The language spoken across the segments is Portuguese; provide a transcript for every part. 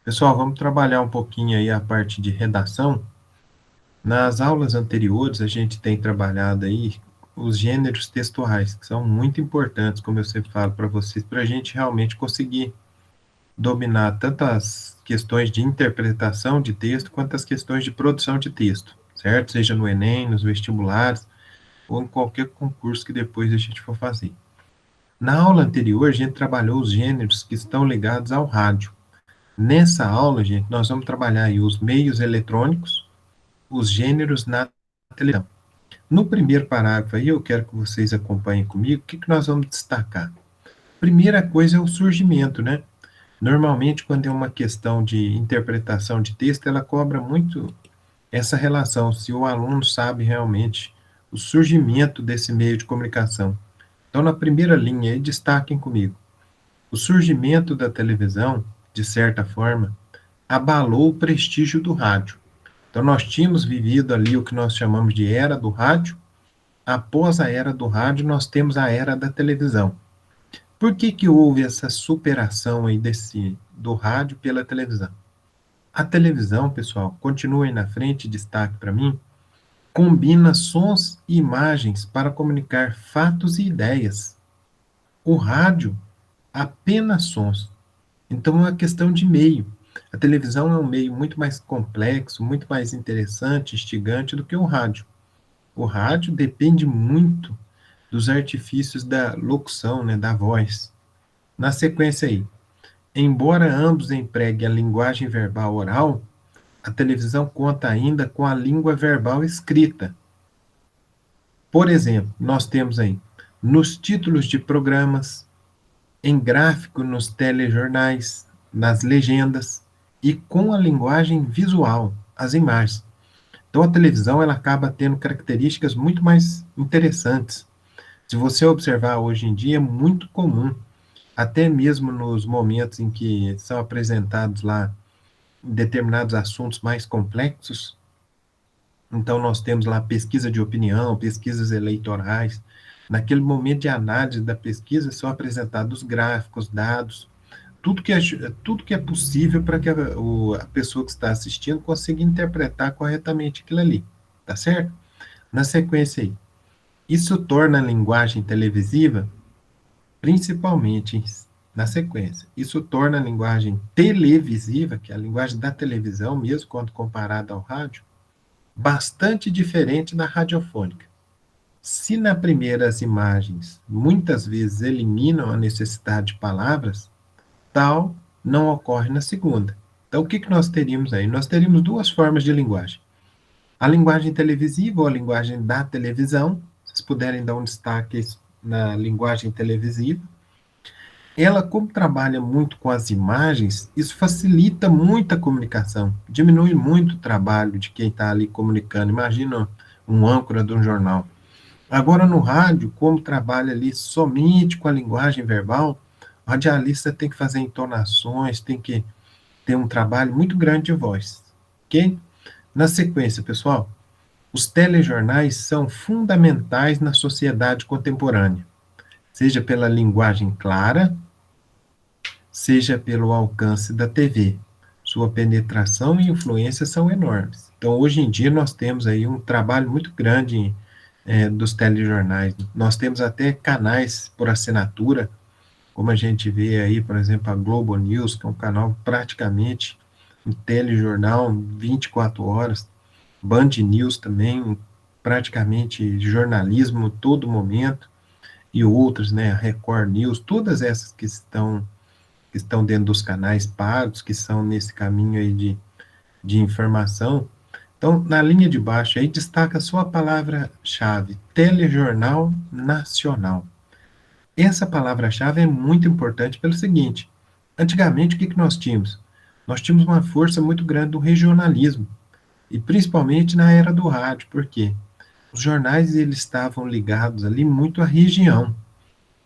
Pessoal, vamos trabalhar um pouquinho aí a parte de redação. Nas aulas anteriores, a gente tem trabalhado aí os gêneros textuais, que são muito importantes, como eu sempre falo para vocês, para a gente realmente conseguir dominar tanto as questões de interpretação de texto, quanto as questões de produção de texto, certo? Seja no Enem, nos vestibulares, ou em qualquer concurso que depois a gente for fazer. Na aula anterior, a gente trabalhou os gêneros que estão ligados ao rádio. Nessa aula, gente, nós vamos trabalhar aí os meios eletrônicos, os gêneros na televisão. No primeiro parágrafo aí, eu quero que vocês acompanhem comigo, o que nós vamos destacar? Primeira coisa é o surgimento, né? Normalmente, quando é uma questão de interpretação de texto, ela cobra muito essa relação, se o aluno sabe realmente o surgimento desse meio de comunicação. Então, na primeira linha aí, destaquem comigo. O surgimento da televisão, de certa forma, abalou o prestígio do rádio. Então, nós tínhamos vivido ali o que nós chamamos de era do rádio. Após a era do rádio, nós temos a era da televisão. Por que que houve essa superação aí do rádio pela televisão? A televisão, pessoal, continua aí na frente, destaque para mim, combina sons e imagens para comunicar fatos e ideias. O rádio, apenas sons. Então, é uma questão de meio. A televisão é um meio muito mais complexo, muito mais interessante, instigante do que o rádio. O rádio depende muito dos artifícios da locução, né, da voz. Na sequência aí, embora ambos empreguem a linguagem verbal oral, a televisão conta ainda com a língua verbal escrita. Por exemplo, nós temos aí, nos títulos de programas, em gráfico nos telejornais, nas legendas e com a linguagem visual, as imagens. Então a televisão ela acaba tendo características muito mais interessantes. Se você observar hoje em dia, é muito comum, até mesmo nos momentos em que são apresentados lá determinados assuntos mais complexos. Então nós temos lá pesquisa de opinião, pesquisas eleitorais. Naquele momento de análise da pesquisa são apresentados gráficos, dados, tudo que é possível para que a pessoa que está assistindo consiga interpretar corretamente aquilo ali, tá certo? Na sequência aí, isso torna a linguagem televisiva, principalmente na sequência, isso torna a linguagem televisiva, que é a linguagem da televisão mesmo, quando comparada ao rádio, bastante diferente da radiofônica. Se na primeira as imagens muitas vezes eliminam a necessidade de palavras, tal não ocorre na segunda. Então, o que nós teríamos aí? Nós teríamos duas formas de linguagem. A linguagem televisiva ou a linguagem da televisão, vocês puderem dar um destaque na linguagem televisiva. Ela, como trabalha muito com as imagens, isso facilita muito a comunicação, diminui muito o trabalho de quem está ali comunicando. Imagina um âncora de um jornal. Agora, no rádio, como trabalha ali somente com a linguagem verbal, o radialista tem que fazer entonações, tem que ter um trabalho muito grande de voz, ok? Na sequência, pessoal, os telejornais são fundamentais na sociedade contemporânea, seja pela linguagem clara, seja pelo alcance da TV. Sua penetração e influência são enormes. Então, hoje em dia, nós temos aí um trabalho muito grande dos telejornais. Nós temos até canais por assinatura, como a gente vê aí, por exemplo, a Globo News, que é um canal praticamente um telejornal 24 horas, Band News também, praticamente jornalismo todo momento, e outros, né, a Record News, todas essas que estão dentro dos canais pagos, que são nesse caminho aí de informação. Então, na linha de baixo aí, destaca só a palavra-chave, telejornal nacional. Essa palavra-chave é muito importante pelo seguinte, antigamente o que nós tínhamos? Nós tínhamos uma força muito grande do regionalismo, e principalmente na era do rádio, por quê? Os jornais eles estavam ligados ali muito à região.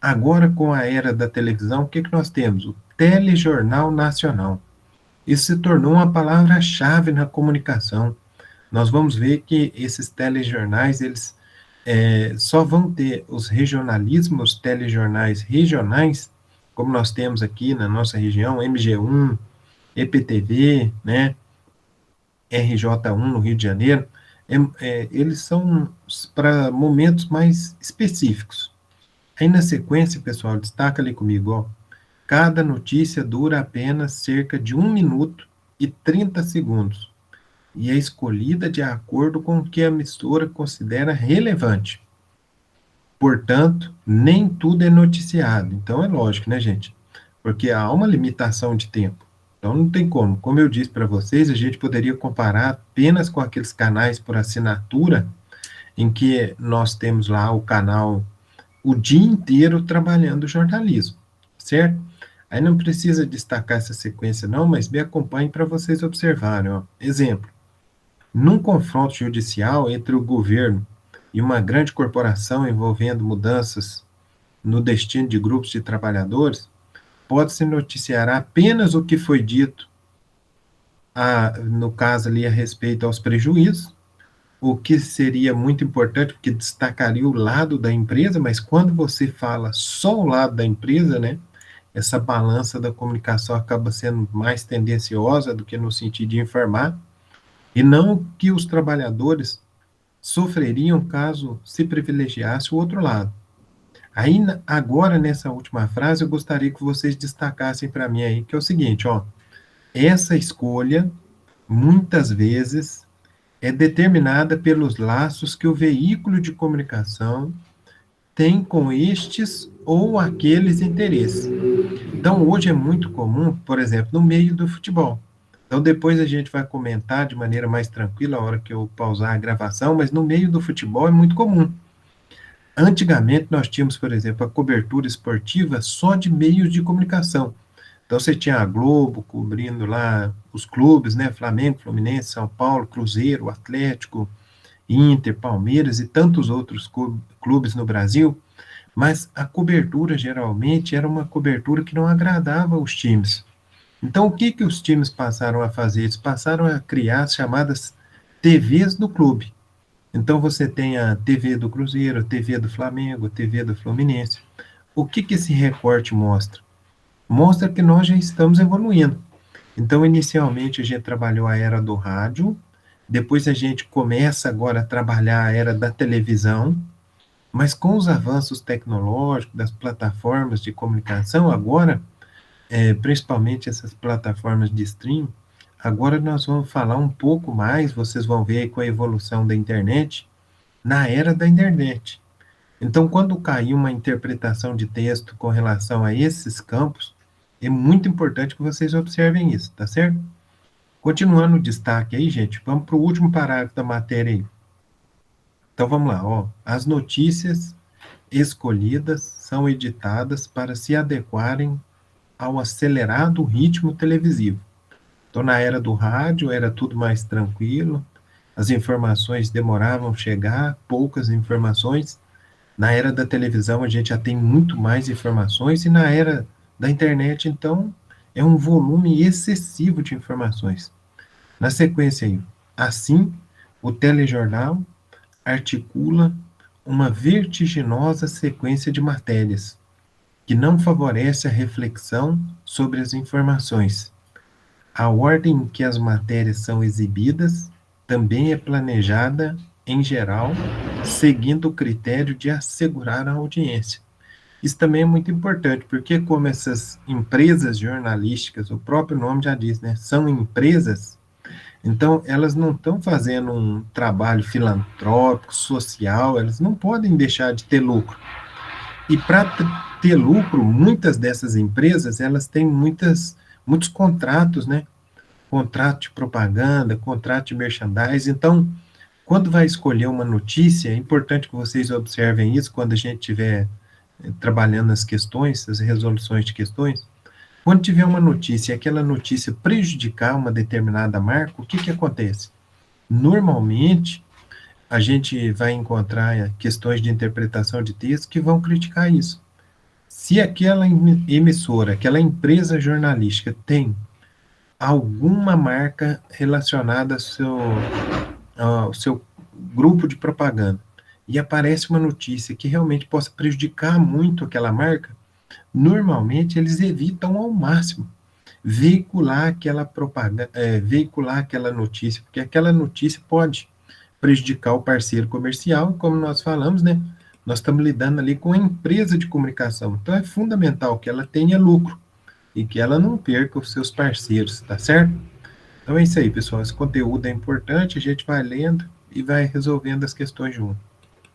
Agora, com a era da televisão, o que nós temos? O telejornal nacional. Isso se tornou uma palavra-chave na comunicação. Nós vamos ver que esses telejornais, eles só vão ter os regionalismos, telejornais regionais, como nós temos aqui na nossa região, MG1, EPTV, né, RJ1 no Rio de Janeiro, eles são para momentos mais específicos. Aí na sequência, pessoal, destaca ali comigo, ó, cada notícia dura apenas cerca de 1 minuto e 30 segundos e é escolhida de acordo com o que a emissora considera relevante. Portanto, nem tudo é noticiado. Então é lógico, né, gente? Porque há uma limitação de tempo. Então não tem como. Como eu disse para vocês, a gente poderia comparar apenas com aqueles canais por assinatura, em que nós temos lá o canal o dia inteiro trabalhando jornalismo, certo? Aí não precisa destacar essa sequência não, mas me acompanhe para vocês observarem. Ó. Exemplo, num confronto judicial entre o governo e uma grande corporação envolvendo mudanças no destino de grupos de trabalhadores, pode-se noticiar apenas o que foi dito, no caso ali, a respeito aos prejuízos, o que seria muito importante, porque destacaria o lado da empresa, mas quando você fala só o lado da empresa, né, essa balança da comunicação acaba sendo mais tendenciosa do que no sentido de informar, e não que os trabalhadores sofreriam caso se privilegiasse o outro lado. Aí, agora, nessa última frase, eu gostaria que vocês destacassem para mim aí, que é o seguinte, ó, essa escolha, muitas vezes, é determinada pelos laços que o veículo de comunicação tem com estes ou aqueles interesses. Então, hoje é muito comum, por exemplo, no meio do futebol. Então, depois a gente vai comentar de maneira mais tranquila a hora que eu pausar a gravação, mas no meio do futebol é muito comum. Antigamente, nós tínhamos, por exemplo, a cobertura esportiva só de meios de comunicação. Então, você tinha a Globo cobrindo lá os clubes, né? Flamengo, Fluminense, São Paulo, Cruzeiro, Atlético, Inter, Palmeiras e tantos outros clubes no Brasil, mas a cobertura geralmente era uma cobertura que não agradava os times. Então, o que os times passaram a fazer? Eles passaram a criar as chamadas TVs do clube. Então, você tem a TV do Cruzeiro, a TV do Flamengo, a TV do Fluminense. O que esse recorte mostra? Mostra que nós já estamos evoluindo. Então, inicialmente, a gente trabalhou a era do rádio, depois a gente começa agora a trabalhar a era da televisão, mas com os avanços tecnológicos, das plataformas de comunicação, agora, principalmente essas plataformas de stream, agora nós vamos falar um pouco mais, vocês vão ver aí com a evolução da internet, na era da internet. Então, quando cair uma interpretação de texto com relação a esses campos, é muito importante que vocês observem isso, tá certo? Continuando o destaque aí, gente, vamos para o último parágrafo da matéria aí. Então, vamos lá, ó. As notícias escolhidas são editadas para se adequarem ao acelerado ritmo televisivo. Então, na era do rádio, era tudo mais tranquilo, as informações demoravam a chegar, poucas informações. Na era da televisão, a gente já tem muito mais informações, e na era da internet, então, é um volume excessivo de informações. Na sequência aí, assim, o telejornal articula uma vertiginosa sequência de matérias, que não favorece a reflexão sobre as informações. A ordem em que as matérias são exibidas também é planejada, em geral, seguindo o critério de assegurar a audiência. Isso também é muito importante, porque como essas empresas jornalísticas, o próprio nome já diz, né, são empresas, então elas não estão fazendo um trabalho filantrópico, social, elas não podem deixar de ter lucro. E para ter lucro, muitas dessas empresas, elas têm muitos contratos, né? Contrato de propaganda, contrato de merchandising. Então, quando vai escolher uma notícia, é importante que vocês observem isso quando a gente estiver trabalhando nas questões, as resoluções de questões. Quando tiver uma notícia e aquela notícia prejudicar uma determinada marca, o que acontece? Normalmente, a gente vai encontrar questões de interpretação de texto que vão criticar isso. Se aquela emissora, aquela empresa jornalística tem alguma marca relacionada ao seu grupo de propaganda e aparece uma notícia que realmente possa prejudicar muito aquela marca, normalmente eles evitam ao máximo. veicular aquela propaganda, veicular aquela notícia, porque aquela notícia pode prejudicar o parceiro comercial, como nós falamos, né? Nós estamos lidando ali com a empresa de comunicação, então é fundamental que ela tenha lucro e que ela não perca os seus parceiros, tá certo? Então é isso aí, pessoal. Esse conteúdo é importante, a gente vai lendo e vai resolvendo as questões junto.